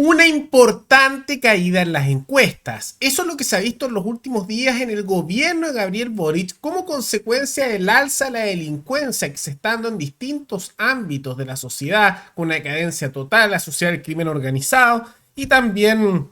Una importante caída en las encuestas. Eso es lo que se ha visto en los últimos días en el gobierno de Gabriel Boric como consecuencia del alza de la delincuencia que se está dando en distintos ámbitos de la sociedad, con una decadencia total asociada al crimen organizado y también,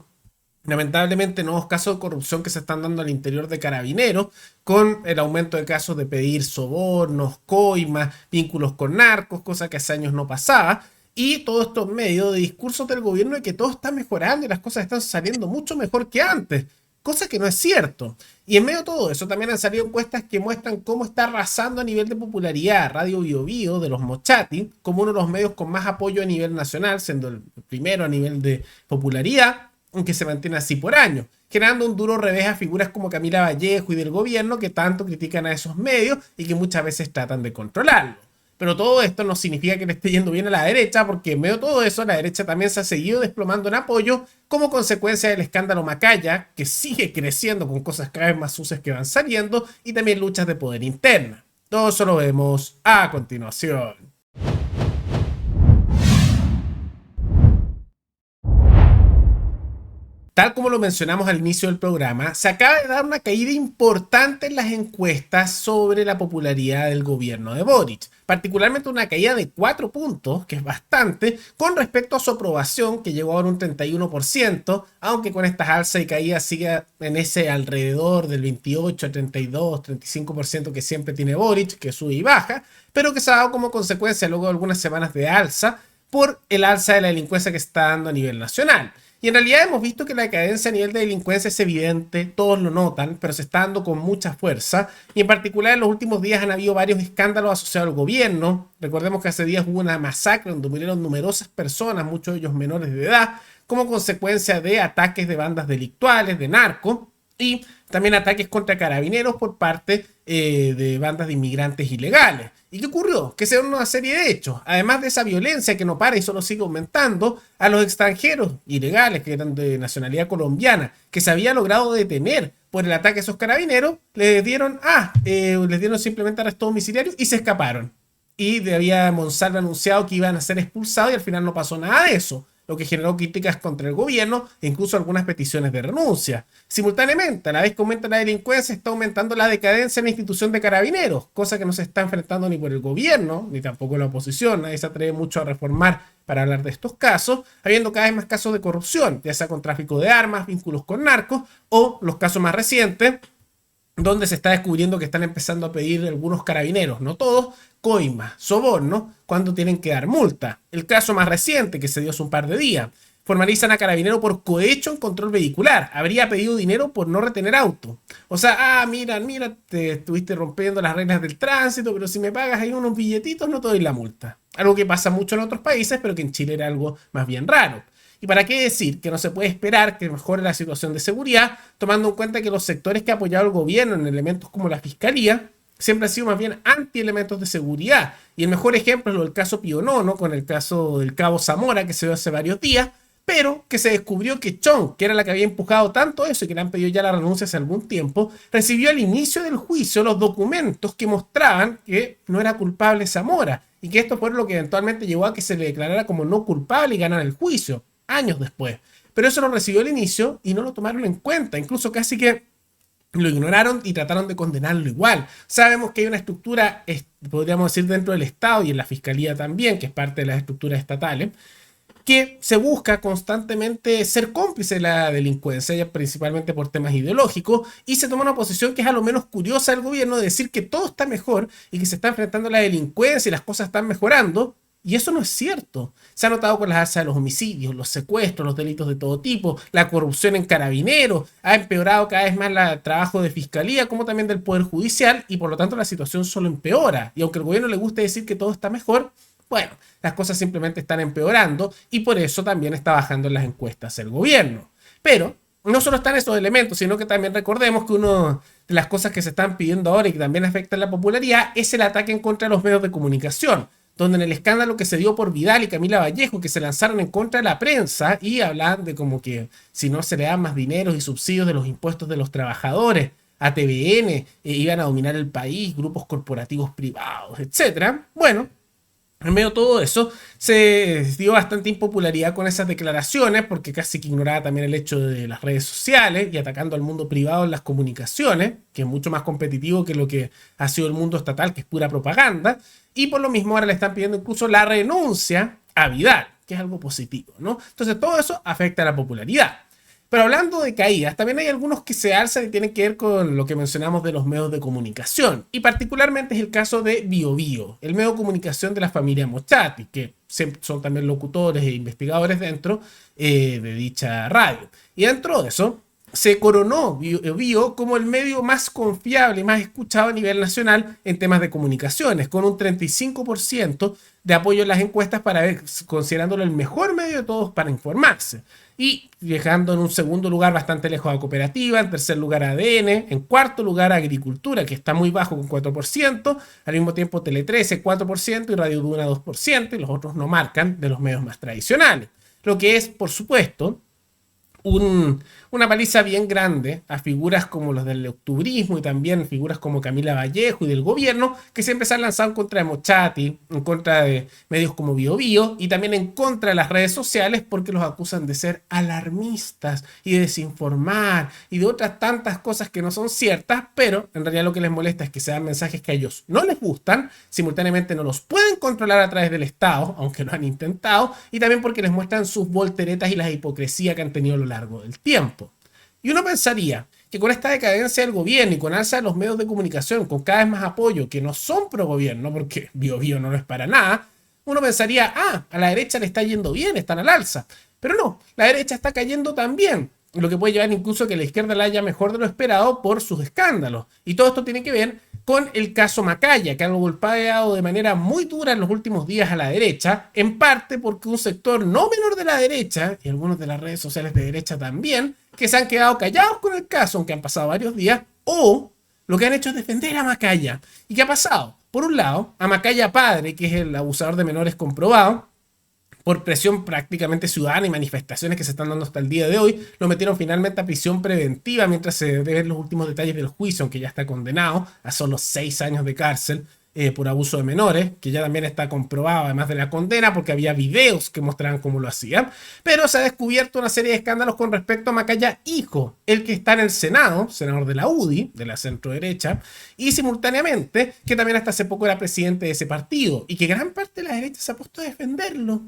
lamentablemente, nuevos casos de corrupción que se están dando al interior de Carabineros, con el aumento de casos de pedir sobornos, coimas, vínculos con narcos, cosa que hace años no pasaba. Y todo esto en medio de discursos del gobierno de que todo está mejorando y las cosas están saliendo mucho mejor que antes, cosa que no es cierto. Y en medio de todo eso también han salido encuestas que muestran cómo está arrasando a nivel de popularidad Radio Bio Bio de los Mochati, como uno de los medios con más apoyo a nivel nacional, siendo el primero a nivel de popularidad, aunque se mantiene así por años, generando un duro revés a figuras como Camila Vallejo y del gobierno que tanto critican a esos medios y que muchas veces tratan de controlarlo. Pero todo esto no significa que le esté yendo bien a la derecha, porque en medio de todo eso, la derecha también se ha seguido desplomando en apoyo como consecuencia del escándalo Macaya, que sigue creciendo con cosas cada vez más sucias que van saliendo, y también luchas de poder interna. Todo eso lo vemos a continuación. Tal como lo mencionamos al inicio del programa, se acaba de dar una caída importante en las encuestas sobre la popularidad del gobierno de Boric. Particularmente una caída de 4 puntos, que es bastante, con respecto a su aprobación, que llegó ahora un 31%, aunque con estas alzas y caídas sigue en ese alrededor del 28, 32, 35% que siempre tiene Boric, que sube y baja, pero que se ha dado como consecuencia luego de algunas semanas de alza por el alza de la delincuencia que está dando a nivel nacional. Y en realidad hemos visto que la decadencia a nivel de delincuencia es evidente, todos lo notan, pero se está dando con mucha fuerza. Y en particular en los últimos días han habido varios escándalos asociados al gobierno. Recordemos que hace días hubo una masacre donde murieron numerosas personas, muchos de ellos menores de edad, como consecuencia de ataques de bandas delictuales, de narco, y también ataques contra carabineros por parte de bandas de inmigrantes ilegales. ¿Y qué ocurrió? Que se dio una serie de hechos. Además de esa violencia que no para y solo sigue aumentando, a los extranjeros ilegales que eran de nacionalidad colombiana, que se había logrado detener por el ataque a esos carabineros, les dieron simplemente arresto domiciliario y se escaparon. Y había Monsalve anunciado que iban a ser expulsados y al final no pasó nada de eso, lo que generó críticas contra el gobierno e incluso algunas peticiones de renuncia. Simultáneamente, a la vez que aumenta la delincuencia, está aumentando la decadencia en la institución de carabineros, cosa que no se está enfrentando ni por el gobierno, ni tampoco la oposición. Nadie se atreve mucho a reformar para hablar de estos casos, habiendo cada vez más casos de corrupción, ya sea con tráfico de armas, vínculos con narcos, o los casos más recientes, donde se está descubriendo que están empezando a pedir algunos carabineros, no todos, coimas, sobornos, cuando tienen que dar multa. El caso más reciente, que se dio hace un par de días, formalizan a carabinero por cohecho en control vehicular. Habría pedido dinero por no retener auto. O sea, mira, te estuviste rompiendo las reglas del tránsito, pero si me pagas ahí unos billetitos no te doy la multa. Algo que pasa mucho en otros países, pero que en Chile era algo más bien raro. ¿Y para qué decir que no se puede esperar que mejore la situación de seguridad, tomando en cuenta que los sectores que ha apoyado el gobierno en elementos como la fiscalía siempre han sido más bien anti-elementos de seguridad? Y el mejor ejemplo es lo del caso Pionono, con el caso del cabo Zamora, que se dio hace varios días, pero que se descubrió que Chong, que era la que había empujado tanto eso y que le han pedido ya la renuncia hace algún tiempo, recibió al inicio del juicio los documentos que mostraban que no era culpable Zamora y que esto fue lo que eventualmente llevó a que se le declarara como no culpable y ganara el juicio años después. Pero eso lo recibió al inicio y no lo tomaron en cuenta, incluso casi que lo ignoraron y trataron de condenarlo igual. Sabemos que hay una estructura, podríamos decir, dentro del Estado y en la Fiscalía también, que es parte de las estructuras estatales, que se busca constantemente ser cómplice de la delincuencia, ya principalmente por temas ideológicos, y se toma una posición que es a lo menos curiosa del gobierno de decir que todo está mejor y que se está enfrentando a la delincuencia y las cosas están mejorando. Y eso no es cierto. Se ha notado con las alzas de los homicidios, los secuestros, los delitos de todo tipo, la corrupción en carabineros, ha empeorado cada vez más el trabajo de fiscalía como también del Poder Judicial y por lo tanto la situación solo empeora. Y aunque al gobierno le guste decir que todo está mejor, bueno, las cosas simplemente están empeorando y por eso también está bajando en las encuestas el gobierno. Pero no solo están esos elementos, sino que también recordemos que una de las cosas que se están pidiendo ahora y que también afectan la popularidad es el ataque en contra de los medios de comunicación, donde en el escándalo que se dio por Vidal y Camila Vallejo, que se lanzaron en contra de la prensa y hablan de como que si no se le dan más dineros y subsidios de los impuestos de los trabajadores a TVN, iban a dominar el país, grupos corporativos privados, etcétera. Bueno, En medio de todo eso, se dio bastante impopularidad con esas declaraciones, porque casi que ignoraba también el hecho de las redes sociales y atacando al mundo privado en las comunicaciones, que es mucho más competitivo que lo que ha sido el mundo estatal, que es pura propaganda. Y por lo mismo ahora le están pidiendo incluso la renuncia a Vidal, que es algo positivo, ¿no? Entonces todo eso afecta a la popularidad. Pero hablando de caídas, también hay algunos que se alzan y tienen que ver con lo que mencionamos de los medios de comunicación. Y particularmente es el caso de BioBio, el medio de comunicación de la familia Mochati, que son también locutores e investigadores dentro de dicha radio. Y dentro de eso, se coronó BioBio como el medio más confiable y más escuchado a nivel nacional en temas de comunicaciones, con un 35% de apoyo en las encuestas para ver, considerándolo el mejor medio de todos para informarse. Y dejando en un segundo lugar bastante lejos a Cooperativa, en tercer lugar a ADN, en cuarto lugar a Agricultura, que está muy bajo con 4%, al mismo tiempo Tele 13 4% y Radio Duna 2%, y los otros no marcan de los medios más tradicionales. Lo que es, por supuesto, una paliza bien grande a figuras como los del octubrismo y también figuras como Camila Vallejo y del gobierno, que siempre se han lanzado en contra de Mochati, en contra de medios como BioBio y también en contra de las redes sociales porque los acusan de ser alarmistas y de desinformar y de otras tantas cosas que no son ciertas, pero en realidad lo que les molesta es que se dan mensajes que a ellos no les gustan, simultáneamente no los pueden controlar a través del Estado, aunque lo han intentado, y también porque les muestran sus volteretas y la hipocresía que han tenido a lo largo del tiempo. Y uno pensaría que con esta decadencia del gobierno y con alza de los medios de comunicación, con cada vez más apoyo que no son pro gobierno, porque BioBio no lo es para nada, uno pensaría, a la derecha le está yendo bien, están al alza. Pero no, la derecha está cayendo también, lo que puede llevar incluso a que la izquierda la haya mejor de lo esperado por sus escándalos. Y todo esto tiene que ver con el caso Macaya, que han golpeado de manera muy dura en los últimos días a la derecha, en parte porque un sector no menor de la derecha, y algunos de las redes sociales de derecha también, que se han quedado callados con el caso, aunque han pasado varios días, o lo que han hecho es defender a Macaya. ¿Y qué ha pasado? Por un lado, a Macaya padre, que es el abusador de menores comprobado, por presión prácticamente ciudadana y manifestaciones que se están dando hasta el día de hoy, lo metieron finalmente a prisión preventiva mientras se deben los últimos detalles del juicio, aunque ya está condenado a solo 6 años de cárcel por abuso de menores, que ya también está comprobado además de la condena porque había videos que mostraban cómo lo hacían. Pero se ha descubierto una serie de escándalos con respecto a Macaya hijo, el que está en el Senado, senador de la UDI, de la centro derecha, y simultáneamente que también hasta hace poco era presidente de ese partido y que gran parte de la derecha se ha puesto a defenderlo.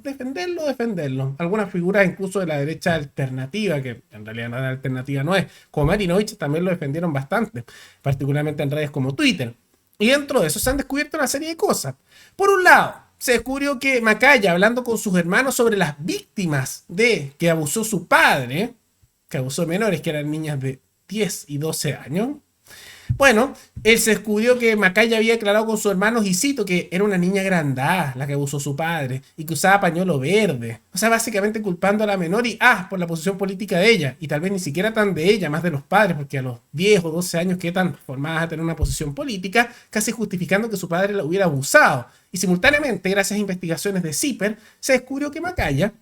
Algunas figuras incluso de la derecha alternativa, que en realidad nada alternativa no es, como Marinovich, también lo defendieron bastante, particularmente en redes como Twitter. Y dentro de eso se han descubierto una serie de cosas. Por un lado, se descubrió que Macaya, hablando con sus hermanos sobre las víctimas de que abusó su padre, que abusó de menores, que eran niñas de 10 y 12 años, bueno, él se descubrió que Macaya había declarado con sus hermanos, y cito, que era una niña agrandada la que abusó su padre y que usaba pañuelo verde. O sea, básicamente culpando a la menor y por la posición política de ella. Y tal vez ni siquiera tan de ella, más de los padres, porque a los 10 o 12 años que tan formadas a tener una posición política, casi justificando que su padre la hubiera abusado. Y simultáneamente, gracias a investigaciones de CIPER, se descubrió que Macaya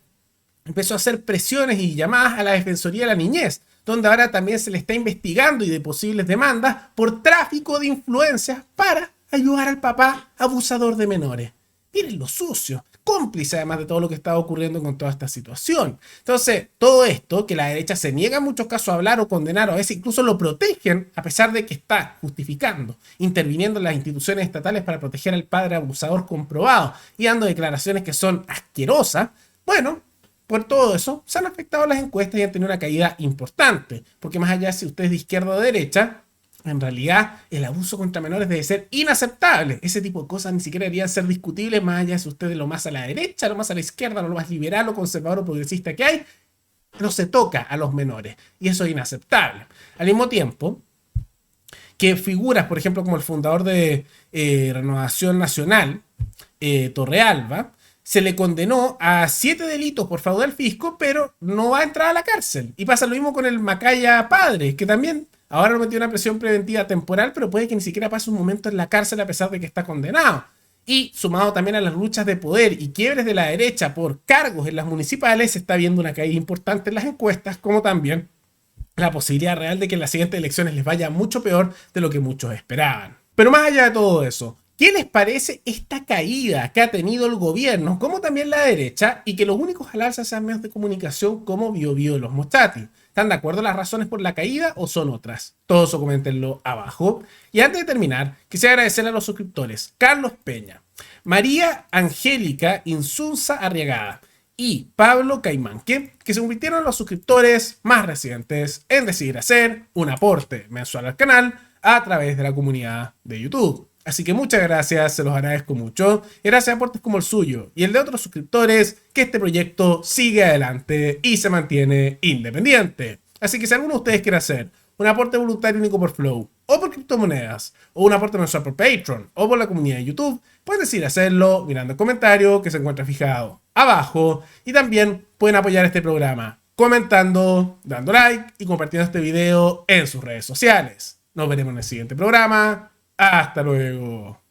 empezó a hacer presiones y llamadas a la Defensoría de la Niñez, donde ahora también se le está investigando y de posibles demandas por tráfico de influencias para ayudar al papá abusador de menores. Miren lo sucio, cómplice además de todo lo que está ocurriendo con toda esta situación. Entonces, todo esto, que la derecha se niega en muchos casos a hablar o condenar, o a veces incluso lo protegen, a pesar de que está justificando, interviniendo en las instituciones estatales para proteger al padre abusador comprobado y dando declaraciones que son asquerosas, bueno, por todo eso, se han afectado las encuestas y han tenido una caída importante. Porque más allá de si usted es de izquierda o de derecha, en realidad el abuso contra menores debe ser inaceptable. Ese tipo de cosas ni siquiera deberían ser discutibles, más allá de si usted es lo más a la derecha, lo más a la izquierda, lo más liberal o conservador o progresista que hay. No se toca a los menores. Y eso es inaceptable. Al mismo tiempo que figuras, por ejemplo, como el fundador de Renovación Nacional, Torrealba, se le condenó a 7 delitos por fraude al fisco, pero no va a entrar a la cárcel. Y pasa lo mismo con el Macaya padre, que también ahora lo metió una prisión preventiva temporal, pero puede que ni siquiera pase un momento en la cárcel a pesar de que está condenado. Y sumado también a las luchas de poder y quiebres de la derecha por cargos en las municipales, se está viendo una caída importante en las encuestas, como también la posibilidad real de que en las siguientes elecciones les vaya mucho peor de lo que muchos esperaban. Pero más allá de todo eso, ¿Qué les parece esta caída que ha tenido el gobierno, como también la derecha, y que los únicos al alza sean medios de comunicación como BioBio y Los Mochati? ¿Están de acuerdo las razones por la caída o son otras? Todo eso coméntenlo abajo. Y antes de terminar, quisiera agradecerle a los suscriptores Carlos Peña, María Angélica Insunza Arriagada y Pablo Caimán, que se convirtieron en los suscriptores más recientes en decidir hacer un aporte mensual al canal a través de la comunidad de YouTube. Así que muchas gracias, se los agradezco mucho. Y gracias a aportes como el suyo y el de otros suscriptores, que este proyecto sigue adelante y se mantiene independiente. Así que si alguno de ustedes quiere hacer un aporte voluntario único por Flow, o por criptomonedas, o un aporte mensual por Patreon, o por la comunidad de YouTube, pueden decidir hacerlo mirando el comentario que se encuentra fijado abajo. Y también pueden apoyar este programa comentando, dando like y compartiendo este video en sus redes sociales. Nos veremos en el siguiente programa. Hasta luego.